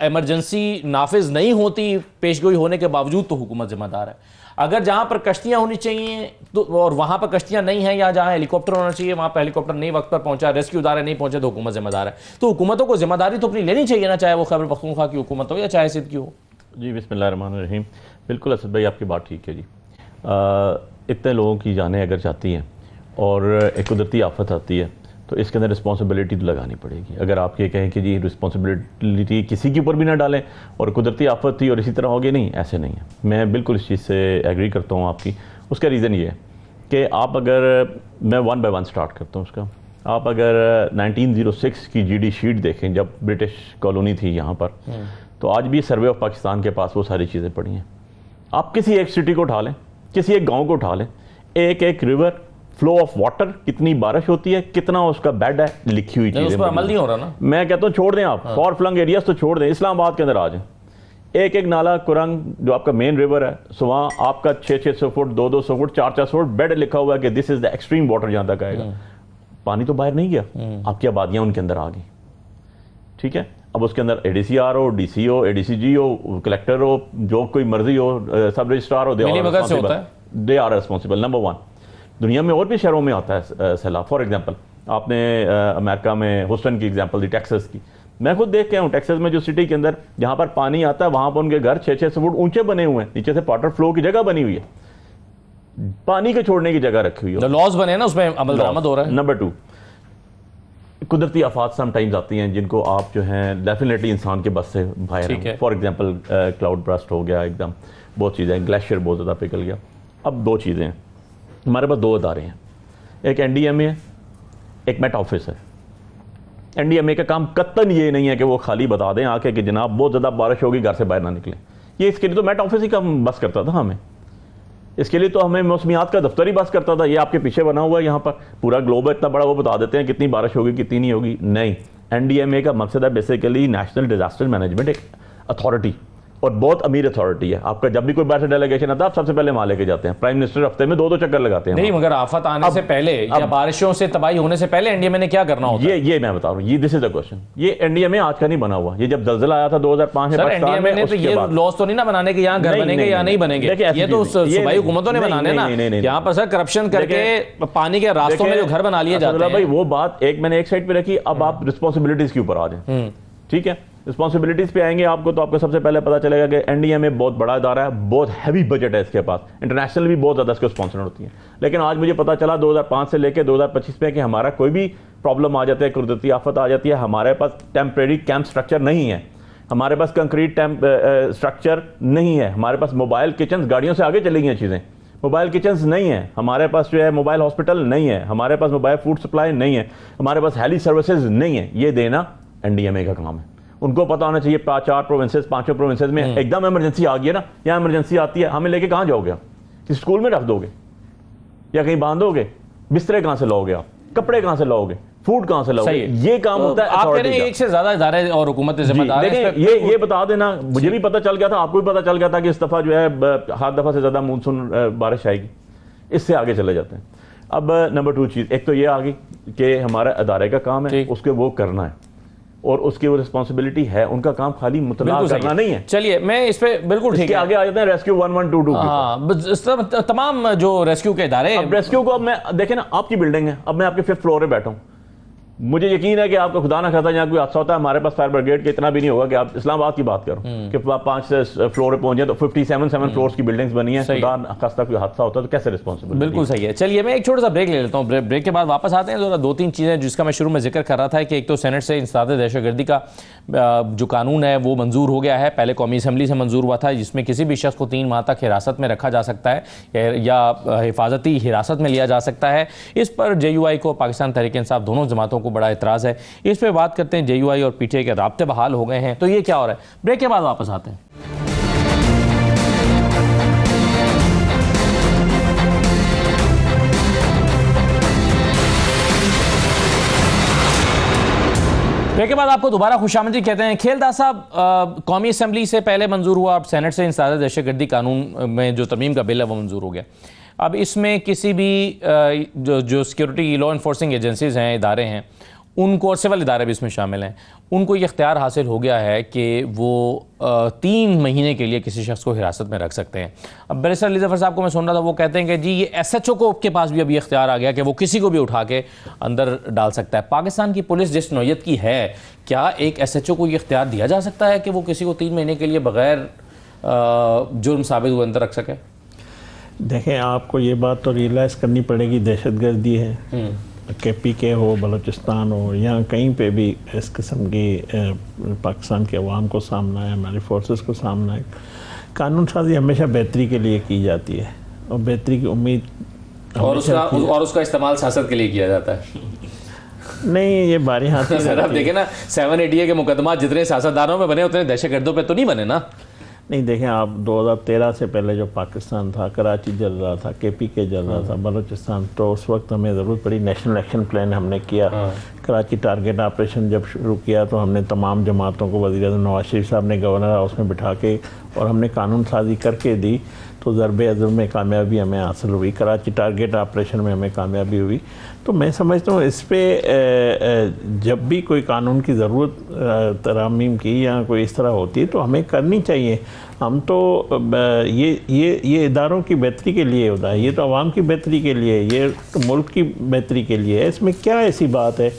इमरजेंसी नाफिज नहीं होती पेशगोई होने के बावजूद तो हुकूमत जिम्मेदार है। अगर जहां पर कश्तियां होनी चाहिए तो, और वहां पर कश्तियां नहीं है, या जहां हेलीकॉप्टर होना चाहिए वहां पर हेलीकॉप्टर नहीं वक्त पर पहुंचा, रेस्क्यू इदारे नहीं पहुंचे, तो हुकूमत जिम्मेदार है। तो हुकूमतों को जिम्मेदारी तो अपनी लेनी चाहिए ना, चाहे वो खैबर पख्तूनख्वा की हुकूमत हो या चाहे सिंध की हो। जी, बिस्मिल्लाहिर्रहमानिर्रहीम। बिल्कुल असद भाई, आपकी बात ठीक है जी। इतने लोगों की जानें अगर जाती हैं और एक कुदरती आफत आती है तो इसके अंदर रिस्पॉन्सिबिलिटी तो लगानी पड़ेगी। अगर आप ये कहें कि जी रिस्पॉन्सिबिलिटी किसी के ऊपर भी ना डालें और कुदरती आफत थी और इसी तरह होगी, नहीं, ऐसे नहीं है। मैं बिल्कुल इस चीज़ से एग्री करता हूँ आपकी। उसका रीज़न ये है कि आप अगर, मैं 1 बाय 1 स्टार्ट करता हूँ उसका। आप अगर 1906 की GD शीट देखें, जब ब्रिटिश कॉलोनी थी यहाँ पर, तो आज भी सर्वे ऑफ पाकिस्तान के पास वो सारी चीज़ें पड़ी हैं। आप किसी एक सिटी को उठा लें, किसी एक गाँव को उठा लें, एक रिवर, फ्लो ऑफ वाटर, कितनी बारिश होती है, कितना उसका बेड है, लिखी हुई चीजें। उस पर अमल नहीं हो रहा ना। मैं कहता हूँ छोड़ दें आप, फॉर फ्लंग एरियाज तो छोड़ दें, इस्लामाबाद के अंदर आ जाएं। एक नाला कुरंग जो आपका मेन रिवर है, सो वहाँ आपका 600 फुट, 200 फुट, 400 फुट बेड लिखा हुआ है कि this is the extreme water, जहाँ तक आएगा। पानी तो बाहर नहीं गया, आपकी आबादियाँ उनके अंदर आ गई, ठीक है। अब उसके अंदर ADCR हो, DC हो, ADCG हो, कलेक्टर हो, जो कोई मर्जी हो, सब रजिस्ट्रार हो, दे आर रिस्पॉन्सिबल। नंबर 1, दुनिया में और भी शहरों में आता है सैलाब। फॉर एग्जांपल, आपने अमेरिका में ह्यूस्टन की एग्जांपल दी, टेक्सास की। मैं खुद देख के आऊँ, टेक्सास में जो सिटी के अंदर जहाँ पर पानी आता है वहाँ पर उनके घर 600 फुट ऊंचे बने हुए हैं, नीचे से वाटर फ्लो की जगह बनी हुई है, पानी के छोड़ने की जगह रखी हुई है, लॉज बने ना, उसमें अमल दरामद हो रहा है। नंबर 2, कुदरती आफात समटाइम्स आती हैं जिनको आप जो हैं डेफिनेटली इंसान के बस से बाहर हैं। फॉर एग्जांपल क्लाउड ब्रस्ट हो गया, एकदम बहुत चीज़ें, ग्लेशियर बहुत ज़्यादा पिघल गया। अब 2 चीज़ें हैं हमारे पास, 2 अदारे हैं, एक NDMA है, एक मेट ऑफिस है। NDMA का काम कतन ये नहीं है कि वो खाली बता दें आके कि जनाब बहुत ज़्यादा बारिश होगी, घर से बाहर ना निकलें। ये इसके लिए तो मेट ऑफिस ही काम बस करता था हमें, इसके लिए तो हमें मौसमियात का दफ्तर ही बस करता था। ये आपके पीछे बना हुआ है, यहाँ पर पूरा ग्लोब है इतना बड़ा, वो बता देते हैं कितनी बारिश होगी कितनी नहीं होगी। नहीं, NDMA का मकसद है बेसिकली नेशनल डिजास्टर मैनेजमेंट, एक अथॉरिटी और बहुत अमीर अथॉरिटी है। आपका जब भी कोई बाहर से डेलीगेशन आता है आप सबसे पहले वहाँ लेके जाते हैं। प्राइम मिनिस्टर हफ्ते में 2-2 चक्कर लगाते हैं। नहीं, मगर आफत आने से पहले या बारिशों से तबाही होने से पहले एनडीएमए ने क्या करना होता है? ये मैं बता रहा हूँ, ये दिस इज द क्वेश्चन। ये एनडीएमए आज का नहीं बना हुआ, ये जब जलजिला आया था 2005 में पाकिस्तान में, तो ये लॉस तो नहीं ना बनाने के यहाँ घर बनेंगे या नहीं बनेंगे, ये तो सूबाई हुकूमतों ने बनाने ना। यहाँ पर सर करप्शन करके पानी के रास्तों में जो घर बना लिए जाते हैं। भाई वो बात मैंने एक साइड पे रखी, अब आप रिस्पॉन्सिबिलिटीज के ऊपर आ जाए। ठीक है, रिस्पॉन्सिबिलिटीज पे आएंगे आपको, तो आपको सबसे पहले पता चलेगा कि एनडीएमए बहुत बड़ा इदारा है, बहुत हैवी बजट है इसके पास, इंटरनेशनल भी बहुत ज़्यादा इसको स्पॉन्सर होती है। लेकिन आज मुझे पता चला 2005 से लेकर 2025 में कि हमारा कोई भी प्रॉब्लम आ जाती है, कुदरती आफत आ जाती है, हमारे पास टेम्परेरी कैंप स्ट्रक्चर नहीं है, हमारे पास कंक्रीट स्ट्रक्चर नहीं है, हमारे पास मोबाइल किचन, गाड़ियों से आगे चली गई चीज़ें, मोबाइल किचन्स नहीं है, हमारे पास जो है मोबाइल हॉस्पिटल नहीं है, हमारे पास मोबाइल फूड सप्लाई नहीं है, हमारे पास हेली सर्विसेज नहीं है। ये देना एनडीएमए का काम है। उनको पता होना चाहिए 4 प्रोविंसेस 5 प्रोविंसेस में एकदम इमरजेंसी आ गई है ना, यहाँ इमरजेंसी आती है, हमें लेके कहाँ जाओगे आप? किसी स्कूल में रख दोगे या कहीं बांधोगे? बिस्तरे कहाँ से लाओगे आप? कपड़े कहाँ से लाओगे? फूड कहाँ से लाओगे? ये काम होता है आप कह रहे हैं एक से ज्यादा इदारे और हुकूमत जिम्मेदार है। ये बता देना, मुझे भी पता चल गया था, आपको भी पता चल गया था कि इस दफा जो है हर दफा से ज्यादा मानसून बारिश आएगी। इससे आगे चले जाते हैं। अब नंबर 2 चीज, एक तो ये आ गई कि हमारा अदारे का काम है, उसके वो करना है और उसकी वो रिस्पांसिबिलिटी है, उनका काम खाली मुतला करना नहीं है। चलिए मैं इस पे बिल्कुल ठीक है, आगे आ जाते हैं रेस्क्यू 1122 तमाम जो रेस्क्यू के इदारे। अब रेस्क्यू को, अब मैं देखें ना, आपकी बिल्डिंग है, अब मैं आपके 5th फ्लोर पे बैठा हूँ, मुझे यकीन है कि आपका खुदा ना खाता यहाँ कोई हादसा होता है, हमारे पास फायर ब्रिगेड के इतना भी नहीं होगा कि आप इस्लामाबाद की बात करो कि 5 फ्लोर पे पहुंचे तो 57 फ्लोर्स की बिल्डिंग्स बनी है, खुदा खास्ता कोई हादसा होता है तो कैसे रिस्पॉन्सिबल? बिल्कुल सही है। चलिए मैं एक छोटा सा ब्रेक ले लेता हूँ, ब्रेक के बाद वापस आते हैं। जरा 2-3 चीज़ें जिसका मैं शुरू में जिक्र कर रहा था कि एक तो सेनेट से इंसदाद दहशतगर्दी का जो कानून है वो मंजूर हो गया है, पहले कौमी असम्बली से मंजूर हुआ था, जिसमें किसी भी शख्स को 3 माह तक हिरासत में रखा जा सकता है या हिफाजती हिरासत में लिया जा सकता है। इस पर JUI को, पाकिस्तान तहरीक इंसाफ, दोनों जमातों को बड़ा एतराज़ है। इस पे बात करते हैं। JUI और PTI के राब्ते बहाल हो गए हैं, तो ये क्या हो रहा है? ब्रेक के बाद वापस आते हैं। ब्रेक के बाद आपको दोबारा खुशामदीद कहते हैं। खेलदार साहब, कौमी असम्बली से पहले मंजूर हुआ, अब सेनेट से इंसदाद दहशतगर्दी कानून में जो तरमीम का बिल है वो मंजूर हो गया। अब इसमें किसी भी जो सिक्योरिटी लॉ इन्फोर्सिंग एजेंसीज हैं, इदारे हैं, उनको, और सिविल इदारे भी इसमें शामिल हैं, उनको ये इख्तियार हासिल हो गया है कि वो 3 महीने के लिए किसी शख्स को हिरासत में रख सकते हैं। अब बैरिस्टर अली ज़फ़र साहब को मैं सुन रहा था, वो कहते हैं कि जी ये SHO को के पास भी अभी इख्तियार आ गया कि वो किसी को भी उठा के अंदर डाल सकता है। पाकिस्तान की पुलिस जिस नौयत की है, क्या एक SHO को ये इख्तियार दिया जा सकता है कि वो किसी को 3 महीने के लिए बग़ैर जुर्म साबित हुए अंदर रख सके? देखें, आपको ये बात तो रियलाइज़ करनी पड़ेगी, दहशतगर्दी है, KPK हो, बलूचिस्तान हो, यहाँ कहीं पे भी इस किस्म की पाकिस्तान के अवाम को सामना है, हमारी फोर्सेस को सामना है। कानून साजी हमेशा बेहतरी के लिए की जाती है और बेहतरी की उम्मीद और उसका इस्तेमाल सियासत के लिए किया जाता है। नहीं, ये बारी हाथ सर आप देखें ना, 780 के मुकदमा जितने सियासतदानों में बने उतने दहशतगर्दों पे तो नहीं बने ना। नहीं, देखें आप, 2013 से पहले जो पाकिस्तान था, कराची जल रहा था, KPK जल रहा था, बलूचिस्तान, तो उस वक्त हमें ज़रूरत पड़ी, नेशनल एक्शन प्लान हमने किया। कराची टारगेट ऑपरेशन जब शुरू किया तो हमने तमाम जमातों को, वज़ीर-ए-आज़म नवाज शरीफ साहब ने गवर्नर हाउस में बिठा के और हमने कानून साजी करके दी, तो ज़रबे अज़म में कामयाबी हमें हासिल हुई, कराची टारगेट ऑपरेशन में हमें कामयाबी हुई। तो मैं समझता हूँ इस पर जब भी कोई कानून की ज़रूरत तरामीम की या कोई इस तरह होती है तो हमें करनी चाहिए। हम तो ये इदारों की बेहतरी के लिए होता है, ये तो आवाम की बेहतरी के लिए, ये तो मुल्क की बेहतरी के लिए है। इसमें क्या ऐसी बात है?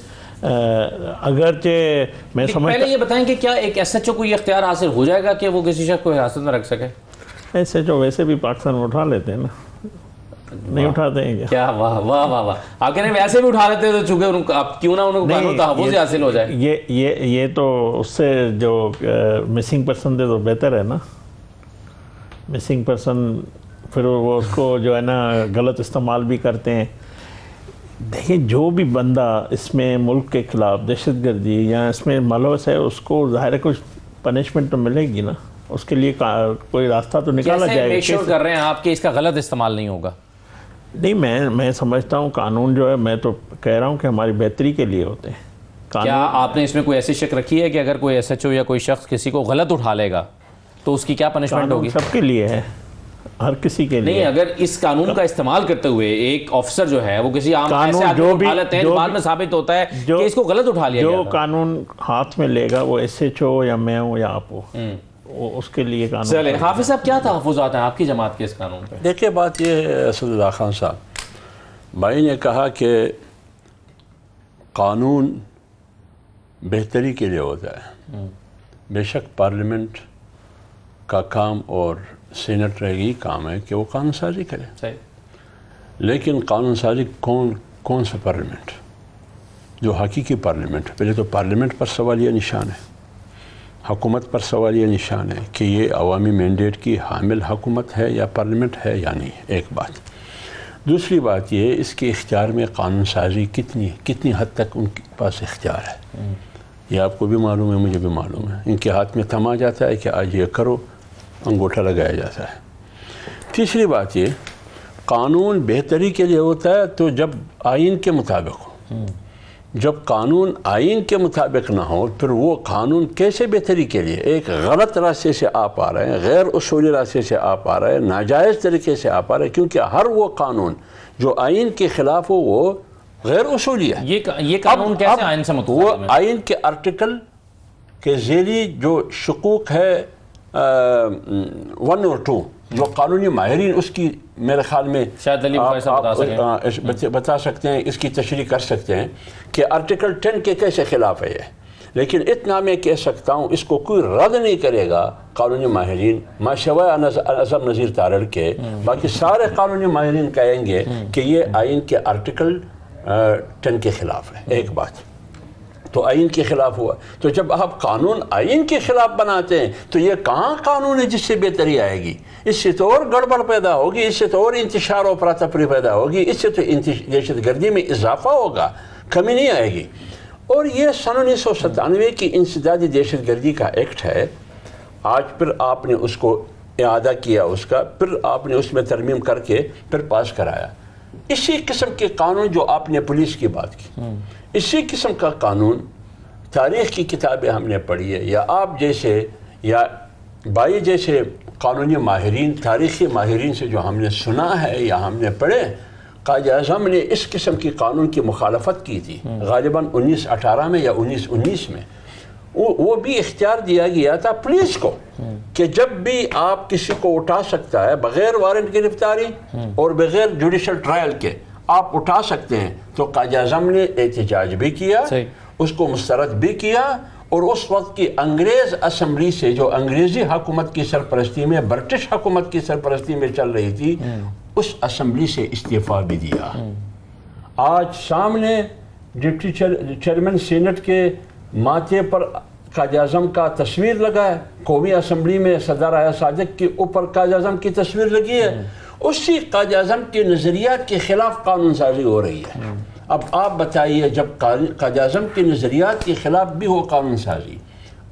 अगरचे मैं समझ, पहले ये बताएं कि क्या एक SHO को ये इख्तियार हासिल हो जाएगा कि वो किसी शख्स को हिरासत में रख सके? SHO वैसे भी पाकिस्तान में उठा लेते हैं ना, नहीं उठाते हैं क्या? वाह वाह वाह वाह, आप कह रहे हैं वैसे भी उठा लेते हैं, तो चूंकि उनको आप क्यों ना उनको कानून तहफ़्फ़ुज़ हासिल हो जाए। ये तो उससे जो मिसिंग पर्सन दे तो बेहतर है ना। मिसिंग पर्सन फिर वो उसको जो है ना गलत इस्तेमाल भी करते हैं। देखिए, जो भी बंदा इसमें मुल्क के ख़िलाफ़ दहशतगर्दी या इसमें मुलव्वस है, उसको ज़ाहिर है कुछ पनिशमेंट तो मिलेगी ना, उसके लिए कोई रास्ता तो निकाला जाएगा। मेक श्योर कर रहे हैं आप कि इसका गलत इस्तेमाल नहीं होगा? नहीं, मैं समझता हूँ कानून जो है, मैं तो कह रहा हूँ कि हमारी बेहतरी के लिए होते हैं। क्या आपने इसमें कोई ऐसी शक रखी है कि अगर कोई SHO या कोई शख्स किसी को गलत उठा लेगा तो उसकी क्या पनिशमेंट कानून होगी? सबके लिए है, हर किसी के लिए। नहीं, अगर इस कानून का इस्तेमाल करते हुए एक ऑफिसर जो है वो किसी आम ऐसे आदमी को उठा लेते हैं जो बाद में साबित होता है कि इसको गलत उठा लिया गया जो था। कानून हाथ में लेगा वो SHO या मैं हूँ या आप हो, वो उसके लिए कानून। चले हाफिज साहब, क्या तहफ़्फ़ुज़ात हैं आपकी जमात के इस कानून पे? देखिए, बात ये है असदुल्ला खान साहब, भाई ने कहा कि कानून बेहतरी के लिए होता है। बेशक पार्लियामेंट का काम और सीनेट का यही काम है कि वो कानून साजी करे, सही। लेकिन कानून साजी कौन सा पार्लियामेंट? जो हकीकी पार्लियामेंट, पहले तो पार्लियामेंट पर सवालिया निशान है, हुकूमत पर सवालिया निशान है कि ये अवामी मैंडेट की हामिल हुकूमत है या पार्लियामेंट है या नहीं, एक बात। दूसरी बात ये, इसके इख्तियार में कानून साजी कितनी हद तक उनके पास इख्तियार है, ये आपको भी मालूम है, मुझे भी मालूम है। इनके हाथ में थमा जाता है कि आज ये करो, अंगूठा लगाया जाता है। तीसरी बात ये, कानून बेहतरी के लिए होता है तो जब आइन के मुताबिक हो। जब कानून आइन के मुताबिक ना हो फिर वो कानून कैसे बेहतरी के लिए? एक गलत रास्ते से आप आ रहे हैं, गैर उसूली रास्ते से आप आ रहे हैं, नाजायज़ तरीके से आप आ रहे हैं, क्योंकि हर वो कानून जो आइन के ख़िलाफ़ हो वो गैर उसूली है। ये कानून कैसे आइन से मुताबिक है? वो आइन के आर्टिकल के ज़ेरी जो शुकूक है 1 और 2, जो कानूनी माहिरीन उसकी मेरे ख्याल में शायद अली भाई साहब बता सकते हैं, इसकी तशरीह कर सकते हैं कि आर्टिकल 10 के कैसे खिलाफ है ये। लेकिन इतना मैं कह सकता हूँ, इसको कोई रद्द नहीं करेगा कानूनी माहिरीन माशवाए अज़म नज़ीर तारड़ के। बाकी सारे कानूनी माहिरीन कहेंगे कि ये आइन के आर्टिकल 10 के खिलाफ है, एक बात। तो आइन के खिलाफ हुआ, तो जब आप कानून आइन के खिलाफ बनाते हैं तो ये कहाँ कानून है जिससे बेहतरी आएगी? इससे तो और गड़बड़ पैदा होगी, इससे तो और इंतशार और अफरा-तफरी पैदा होगी, इससे तो दहशतगर्दी में इजाफा होगा, कमी नहीं आएगी। और ये सन 1997 की इंसदादी दहशतगर्दी का एक्ट है, आज फिर आपने उसको इआदा किया, उसका फिर आपने उसमें तरमीम करके फिर पास कराया। इसी किस्म के कानून जो आपने पुलिस की बात की, इसी किस्म का कानून तारीख़ की किताबें हमने पढ़ी है, या आप जैसे या भाई जैसे कानूनी माहिरीन, तारीख़ी माहिरीन से जो हमने सुना है या हमने पढ़े, कायद-ए-आज़म ने इस किस्म की कानून की मुखालफत की थी गालिबन 1918 में या 1919 में। वो भी इख्तियार दिया गया था पुलिस को कि जब भी आप किसी को उठा सकता है बग़ैर वारंट गिरफ्तारी और बग़ैर जुडिशल ट्रायल के आप उठा सकते हैं। तो कायद-ए-आज़म ने एहतजाज भी किया, उसको मुस्तरद भी किया, और उस वक्त की अंग्रेज़ असम्बली से जो अंग्रेज़ी हुकूमत की सरपरस्ती में, ब्रिटिश हुकूमत की सरपरस्ती में चल रही थी, उस असम्बली से इस्तीफ़ा भी दिया। आज सामने डिप्टी चेयरमैन सीनेट के माथे पर कायद-ए-आज़म का तस्वीर लगा है, कौमी असम्बली में सदर आया सादिक के ऊपर कायद-ए-आज़म की तस्वीर लगी है। उसी कायद-ए-आज़म के नज़रियात के ख़िलाफ़ कानून साजी हो रही है। अब आप बताइए, जब कायद-ए-आज़म के नज़रियात के ख़िलाफ़ भी हो कानून साजी,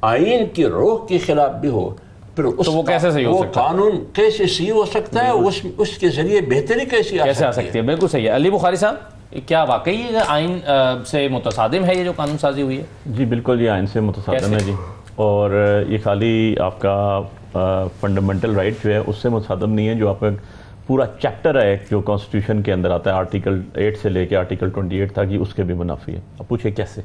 आइन की रूह के ख़िलाफ़ भी हो, फिर तो वो कैसे सही हो सकता है? कानून कैसे सही हो सकता है? उसके ज़रिए बेहतरी कैसे आ सकती है? बिल्कुल सही है। अली बुखारी साहब, क्या वाकई आइन से मुतसादिम है ये जो कानून साजी हुई है? जी बिल्कुल, ये आइन से मुतसादिम है जी, और ये खाली आपका फंडामेंटल राइट जो है उससे मुतसादिम नहीं है, जो आपका पूरा चैप्टर है जो कॉन्स्टिट्यूशन के अंदर आता है, आर्टिकल 8 से लेकर आर्टिकल 28 तक, ये उसके भी मुनाफी है। अब पूछिए कैसे?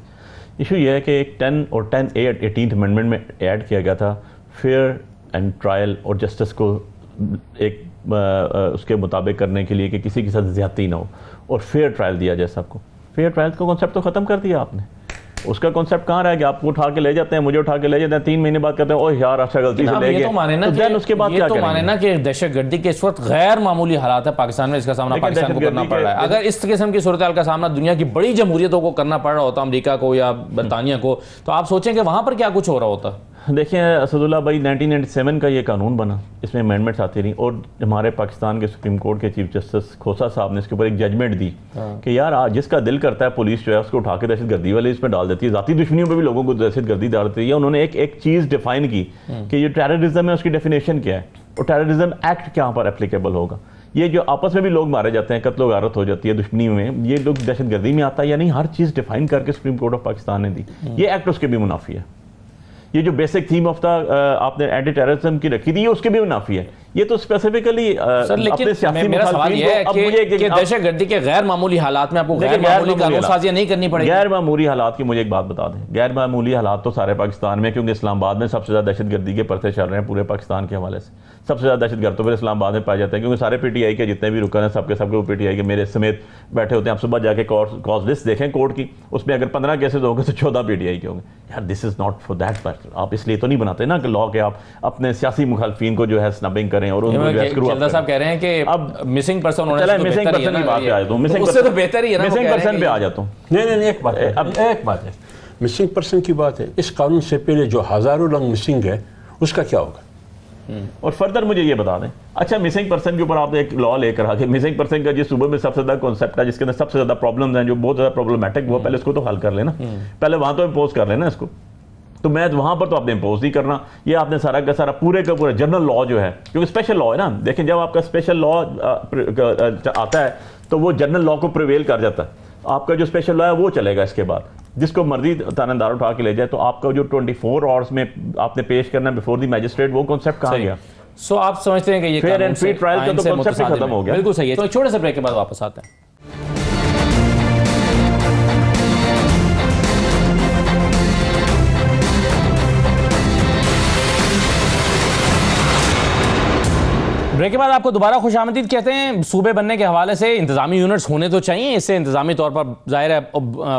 इशू ये है कि 10 और 10A 18th अमेंडमेंट में ऐड किया गया था फेयर एंड ट्रायल और जस्टिस को एक उसके मुताबिक करने के लिए कि किसी के साथ ज़्यादती ना हो और फेयर ट्रायल दिया जाए सबको। फेयर ट्रायल का कॉन्सेप्ट तो ख़त्म कर दिया आपने, उसका कॉन्सेप्ट कहाँ रह गया? आपको उठा के ले जाते हैं, मुझे उठा के ले जाते हैं, 3 महीने बाद कहते हैं ओह यार अच्छा गलती से ले गए। तो माने ना तो उसके बाद क्या माने ना कि दहशतगर्दी के इस वक्त गैर मामूली हालात है पाकिस्तान में, इसका सामना पाकिस्तान को करना पड़ रहा है। अगर इस किस्म की सूरत हाल का सामना दुनिया की बड़ी जमहूरियतों को करना पड़ रहा होता, अमेरिका को या बरतानिया को, तो आप सोचें कि वहाँ पर क्या कुछ हो रहा होता। देखिए असदुल्ला भाई, 1997 का ये कानून बना, इसमें अमेंडमेंट्स आती रही, और हमारे पाकिस्तान के सुप्रीम कोर्ट के चीफ जस्टिस खोसा साहब ने इसके ऊपर एक जजमेंट दी कि यार जिसका दिल करता है पुलिस जो है उसको उठा के दहशतगर्दी वाले इसमें डाल देती है, जाती दुश्मनियों पे भी लोगों को दहशतगर्दी डाल देती है। उन्होंने एक चीज़ डिफाइन की कि ये टेररिज्म है, उसकी डेफिनेशन क्या है और टेररिज्म एक्ट क्या पर एप्लीकेबल होगा। ये जो आपस में भी लोग मारे जाते हैं, कत्लो गारत हो जाती है दुश्मनी में, ये लोग दहशतगर्दी में आता है या नहीं, हर चीज़ डिफाइन करके सुप्रीम कोर्ट ऑफ पाकिस्तान ने दी। ये एक्ट उसके भी मुनाफी है। ये जो बेसिक थीम ऑफ द आपने एंटी टेररिज्म की रखी थी ये उसके भी मुनाफी है। ये तो स्पेसिफिकली सर, लेकिन मेरा सवाल ये है कि दहशतगर्दी के गैर मामूली हालात में आपको गैर मामूली कानून साजियां नहीं करनी पड़ेगी। गैर मामूली हालात की मुझे एक बात बता दें, गैर मामूली हालात तो सारे पाकिस्तान में, क्योंकि इस्लामाबाद में सबसे ज़्यादा दहशतगर्दी के पर्चे चल रहे हैं पूरे पाकिस्तान के हवाले से। सबसे ज़्यादा दहशतगर्द तो फिर इस्लामाबाद में पाए जाते हैं, क्योंकि सारे पीटीआई के जितने भी रुकन हैं सबके सबके पीटीआई के मेरे समेत बैठे होते हैं। आप सुबह जाके कॉज लिस्ट देखें कोर्ट की, उसमें अगर 15 केसेस होंगे तो 14 पीटीआई के होंगे। यार this is not for that purpose. आप इसलिए तो नहीं बनाते ना कि लॉ के आप अपने सियासी मुखालफिन को जो है स्नबिंग करें और उनको जो है स्क्रू अप करें। कह रहे हैं कि अब मिसिंग पर्सन होने से मिसिंग पर्सन की बात पे आ जाता हूं, मिसिंग उससे तो बेहतर ही है ना, मिसिंग पर्सन पे आ जाता हूं। नहीं एक बात है, अब एक बात है, मिसिंग पर्सन की बात है। इस कानून से पहले जो हजारों लोग मिसिंग है उसका क्या होगा? और फर्दर मुझे ये बता दें, अच्छा मिसिंग पर्सन के ऊपर आप एक लॉ लेकर आके मिसिंग पर्सन का जिस सूबे में सबसे ज्यादा कॉन्सेप्ट है, जिसके अंदर सबसे ज्यादा प्रॉब्लम्स हैं, जो बहुत ज्यादा प्रॉब्लमेटिक, वो पहले इसको तो हल कर लेना, पहले वहां तो इम्पोज कर लेना इसको। तो मैं वहां पर तो आपने इम्पोज नहीं करना, ये आपने सारा का सारा पूरे का पूरा जनरल लॉ जो है, क्योंकि स्पेशल लॉ है ना, देखें जब आपका स्पेशल लॉ आता है तो वो जनरल लॉ को प्रिवेल कर जाता है। आपका जो स्पेशल लॉ है वो चलेगा, इसके बाद जिसको मर्जी थानेदार उठा के ले जाए। तो आपका जो 24 आवर्स में आपने पेश करना बिफोर द मैजिस्ट्रेट, वो कॉन्सेप्ट कहाँ गया? सो आप समझते हैं कि ये फेयर एंड फ्री ट्रायल का तो कॉन्सेप्ट ही खत्म हो गया। बिल्कुल सही है। तो एक छोटे से ब्रेक के बाद वापस आते हैं। ब्रेक के बाद आपको दोबारा खुशामदीद कहते हैं। सूबे बनने के हवाले से इंतजामी यूनिट्स होने तो चाहिए, इससे इंतजामी तौर पर जाहिर है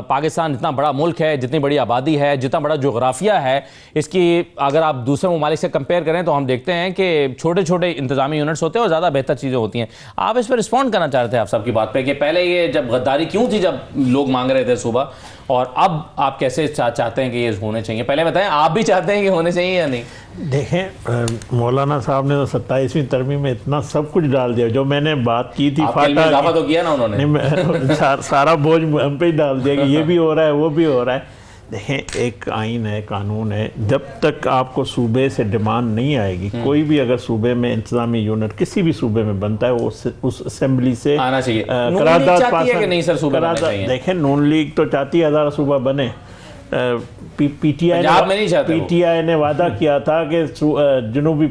पाकिस्तान इतना बड़ा मुल्क है, जितनी बड़ी आबादी है, जितना बड़ा जोग्राफिया है, इसकी अगर आप दूसरे ममालिक से कंपेयर करें तो हम देखते हैं कि छोटे छोटे इंतजामी यूनिट्स होते हैं और ज़्यादा बेहतर चीज़ें होती हैं। आप इस पर रिस्पॉन्ड करना चाह रहे थे आप सबकी बात पर कि पहले ये जब गद्दारी क्यों थी, जब लोग मांग रहे थे सुबह, और अब आप कैसे चाहते हैं कि ये होने चाहिए? पहले बताएं, आप भी चाहते हैं कि होने चाहिए या नहीं? देखें, मौलाना साहब ने तो 27वीं तरमीम में इतना सब कुछ डाल दिया। जो मैंने बात की थी फाटा तो किया ना उन्होंने, सारा बोझ हम पे ही डाल दिया कि ये भी हो रहा है वो भी हो रहा है। देखें, एक आइन है, कानून है, जब तक आपको सूबे से डिमांड नहीं आएगी, कोई भी अगर सूबे में इंतजामी यूनिट किसी भी सूबे में बनता है वो उस असेंबली से आना चाहिए। करारदाद पास है कि नहीं सर सूबा बनना चाहिए? देखें, नून लीग तो चाहती है 1000 सूबा बने। पीटीआई ने वादा किया था कि जुनूबी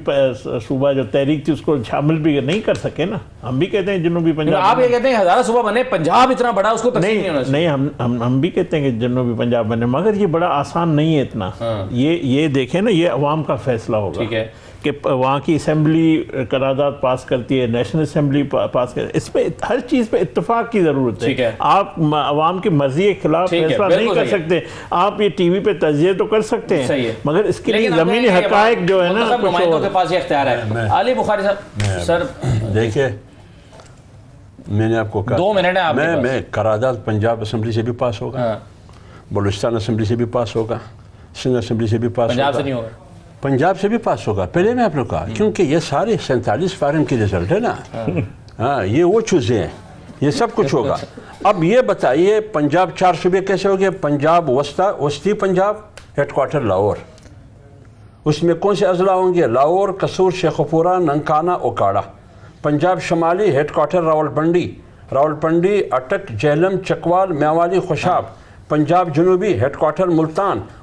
सूबा जो तहरीक थी उसको शामिल भी नहीं कर सके ना। हम भी कहते हैं जुनूबी पंजाब, आप ये कहते हैं 1000 सूबा बने, पंजाब इतना बड़ा उसको नहीं, हम भी कहते हैं कि जुनूबी पंजाब बने, मगर ये बड़ा आसान नहीं है इतना। ये देखें ना, ये अवाम का फैसला होगा। ठीक है कि वहाँ की असेंबली करारदाद पास करती है, नेशनल असेंबली पास करती है, इस पे हर चीज़ पे इत्तेफाक की ज़रूरत है। आप अवाम की मर्जी के खिलाफ फैसला नहीं कर सकते। आप ये टीवी पे तजिए तो कर सकते हैं, मगर इसके लिए ज़मीनी हक़ाइक़ जो है ना, नुमाइंदों के पास ये इख्तियार है। अली बुखारी साहब, सर देखिए, मैंने आपको कहा 2 मिनट है मैं करारदाद पंजाब असेंबली से भी पास होगा, बलूचिस्तान असेंबली से भी पास होगा, सिंध असेंबली से भी पास होगा, पंजाब से नहीं होगा, पंजाब से भी पास होगा। पहले मैं आपने कहा, क्योंकि ये सारे 47 फार्म की रिजल्ट है ना। हाँ, ये वो चीज़ें हैं, ये सब कुछ होगा। अब ये बताइए, पंजाब 4 सूबे कैसे हो गए? पंजाब वस्ती पंजाब, हेडक्वार्टर लाहौर, उसमें कौन से अजला होंगे? लाहौर, कसूर, शेखपुरा, ननकाना, ओकाड़ा। पंजाब शमाली, हेडक्वार्टर रावलपिंडी, अटक, जेहलम, चकवाल, म्यावाली, खुशाब। पंजाब जनूबी, हेडक्वार्टर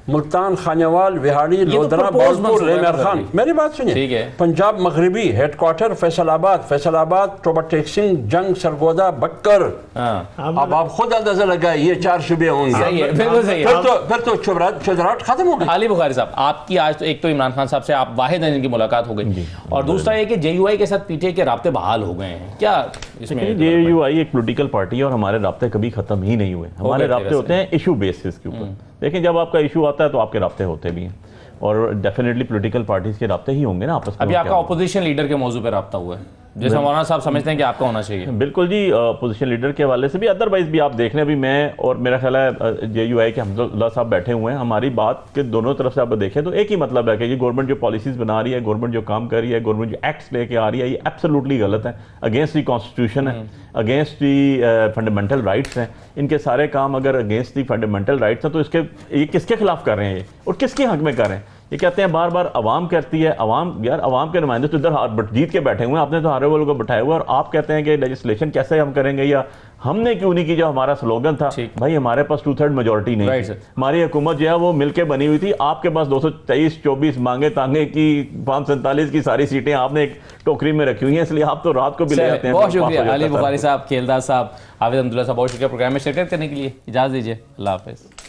मुल्तान, खानेवाल, विहाड़ी, लोधरा, बावलपुर, रेमर खान। मेरी बात सुनिए। पंजाब मगरबी, हेडक्वार्टर फैसलाबाद, टोबाटेक्सिंग, जंग, सरगोदा, बक्कर। अब आप खुद अंदाजा लगाए, ये 4 सूबे होंगे। फिर तो चुदराहट खत्म हो गई। अली बुखारी साहब, आपकी आज तो एक तो इमरान खान साहब से आप वाहिद हैं जिनकी मुलाकात हो गई, और दूसरा ये कि जेयूआई के साथ पीटीआई के राब्ते बहाल हो गए हैं। क्या इसमें? जेयूआई एक पॉलिटिकल पार्टी है और हमारे राब्ते कभी खत्म ही नहीं हुए। हमारे राब्ते होते हैं इशू बेसिस के ऊपर। देखिए, जब आपका इशू आता है तो आपके राब्ते होते भी हैं, और डेफिनेटली पॉलिटिकल पार्टीज के राब्ते ही होंगे ना आपस में। अभी आपका अपोजिशन लीडर के मौजू पे राब्ता हुआ है, जैसे मौलाना साहब समझते हैं कि आपका होना चाहिए। बिल्कुल जी, अपोजिशन लीडर के हवाले से भी, अदरवाइज भी आप देख लें, अभी मैं और मेरा ख्याल है जेयूआई के हमदुल्ला साहब बैठे हुए हैं, हमारी बात के दोनों तरफ से आप देखें तो एक ही मतलब है कि ये गवर्नमेंट जो पॉलिसीज बना रही है, गवर्नमेंट जो काम कर रही है, गवर्नमेंट जो एक्ट्स लेके आ रही है, ये एब्सोल्युटली गलत है, अगेंस्ट दी कॉन्स्टिट्यूशन है, अगेंस्ट दी फंडामेंटल राइट्स हैं। इनके सारे काम अगर अगेंस्ट दी फंडामेंटल राइट्स हैं तो ये किसके खिलाफ कर रहे हैं ये, और किसके हक में कर रहे हैं? ये कहते हैं बार बार अवाम कहती है, अवाम यार अवाम के नुमाइंदे तो इधर जीत के बैठे हुए हैं, आपने तो हारे वालों को बैठाया हुआ, और आप कहते हैं कि लेजिस्लेशन कैसे हम करेंगे, या हमने क्यों नहीं की, जो हमारा स्लोगन था भाई हमारे पास 2/3 मेजोरिटी नहीं थी, हमारी हुकूमत जो है वो मिलके बनी हुई थी, आपके पास 223-24 मांगे तांगे की 547 की सारी सीटें आपने एक टोकरी में रखी हुई हैं, इसलिए आप तो रात को भी ले जाते हैं। बहुत शुक्रिया अली बुखारी साहब, खेलदार साहब, हाफिज अब्दुल्ला साहब, बहुत शुक्रिया प्रोग्राम में शिरकत करने के लिए। इजाज़त दीजिए, अल्लाह हाफिज़।